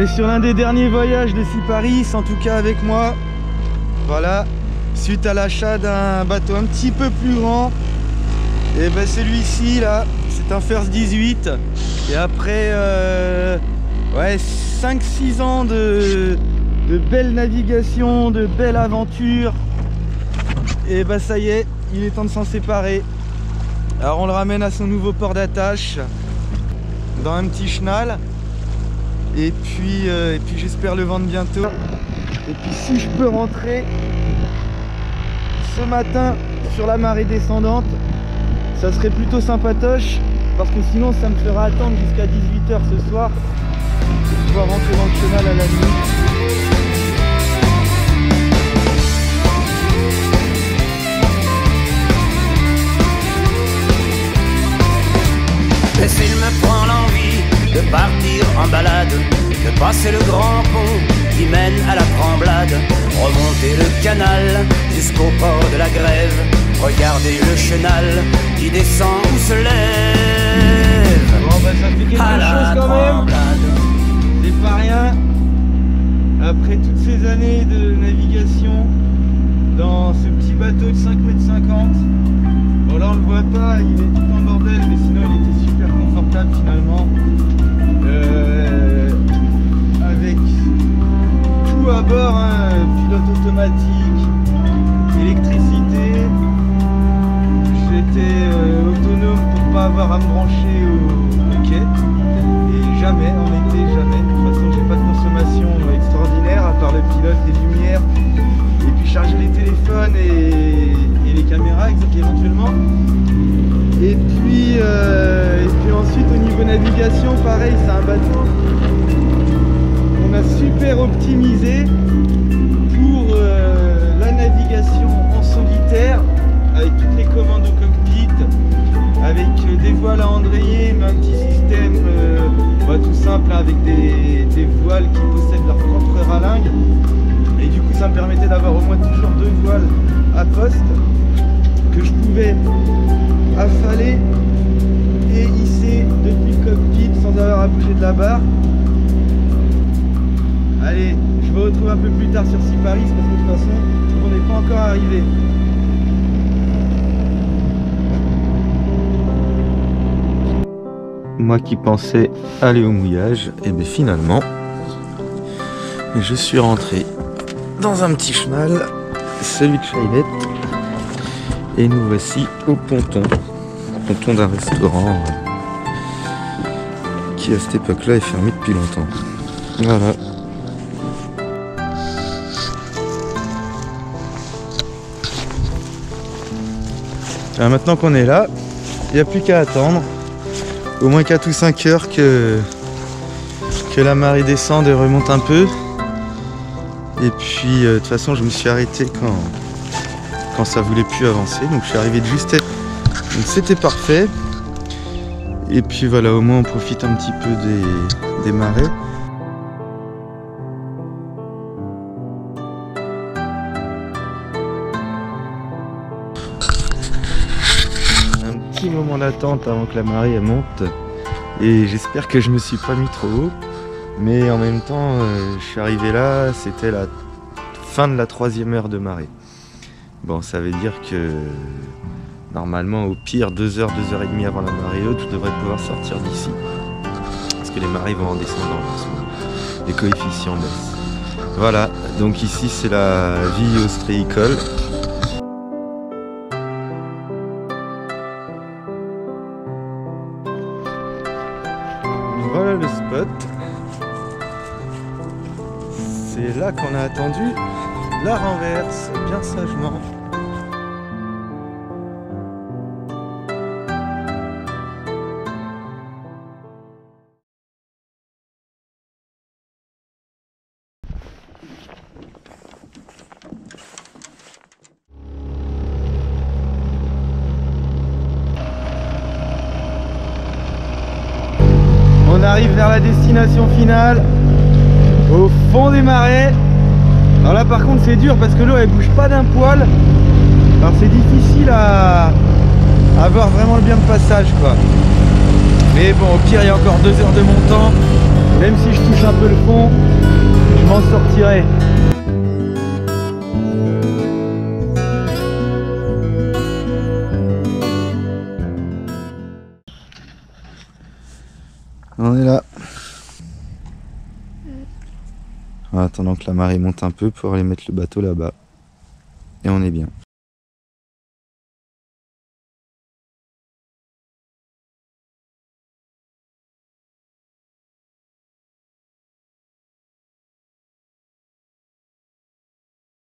est sur l'un des derniers voyages de Syparis, en tout cas avec moi. Voilà, suite à l'achat d'un bateau un petit peu plus grand. Et ben celui-ci là, c'est un First 18. Et après ouais, 5-6 ans de belle navigation, de belle aventure, et bah ça y est, il est temps de s'en séparer. Alors on le ramène à son nouveau port d'attache, dans un petit chenal, et puis j'espère le vendre bientôt. Et puis si je peux rentrer ce matin sur la marée descendante, ça serait plutôt sympatoche, parce que sinon ça me fera attendre jusqu'à 18 h ce soir pour pouvoir rentrer dans le chenal à la nuit. Et s'il me prend l'envie de partir en balade, de passer le grand pont qui mène à la Tremblade, remonter le canal jusqu'au port de la Grève, regarder le chenal qui descend ou se lève. Bon bah ça fait quelque chose quand même, c'est pas rien. Après toutes ces années de navigation dans ce petit bateau de 5,50 m, bon là on le voit pas, il est tout en bordel, mais sinon il était super confortable finalement, avec tout à bord, hein, pilote automatique, électricité. J'étais autonome pour pas avoir à me brancher au quai, et jamais, en été jamais. De toute façon j'ai pas de consommation extraordinaire à part le pilote, les lumières, et puis charger les téléphones et les caméras éventuellement. Et puis ensuite au niveau navigation, pareil, c'est un bateau qu'on a super optimisé pour la navigation en solitaire, avec toutes les commandes au cockpit, avec des voiles à embrayer, mais un petit système tout simple, hein, avec des voiles qui possèdent leur propre ralingue. Et du coup ça me permettait d'avoir au moins toujours 2 voiles à poste que je pouvais affaler et hisser depuis le cockpit sans avoir à bouger de la barre. Allez, je vous retrouve un peu plus tard sur Syparis, parce que de toute façon on n'est pas encore arrivé. Moi qui pensais aller au mouillage, et bien finalement je suis rentré dans un petit chenal, celui de Chaillette, et nous voici au ponton d'un restaurant qui à cette époque là est fermé depuis longtemps. Voilà. Alors maintenant qu'on est là, il n'y a plus qu'à attendre au moins 4 ou 5 heures que la marée descende et remonte un peu. Et puis de toute façon je me suis arrêté quand ça voulait plus avancer, donc je suis arrivé de justesse, donc c'était parfait. Et puis voilà, au moins on profite un petit peu des marées. Un petit moment d'attente avant que la marée elle monte, et j'espère que je me suis pas mis trop haut. Mais en même temps, je suis arrivé là, c'était la fin de la 3e heure de marée. Bon, ça veut dire que normalement, au pire, 2 heures, 2 heures et demie avant la marée haute, je devrais pouvoir sortir d'ici. Parce que les marées vont en descendant, les coefficients baissent. Voilà, donc ici c'est la vie ostréicole. Voilà le spot. C'est là qu'on a attendu la renverse, bien sagement. On arrive vers la destination finale, au fond des marais. Alors là par contre c'est dur parce que l'eau elle bouge pas d'un poil. Alors c'est difficile à avoir vraiment le bien de passage quoi. Mais bon, au pire il y a encore 2 heures de montant Même si je touche un peu le fond, je m'en sortirai. On est là. En attendant que la marée monte un peu pour aller mettre le bateau là-bas. Et on est bien.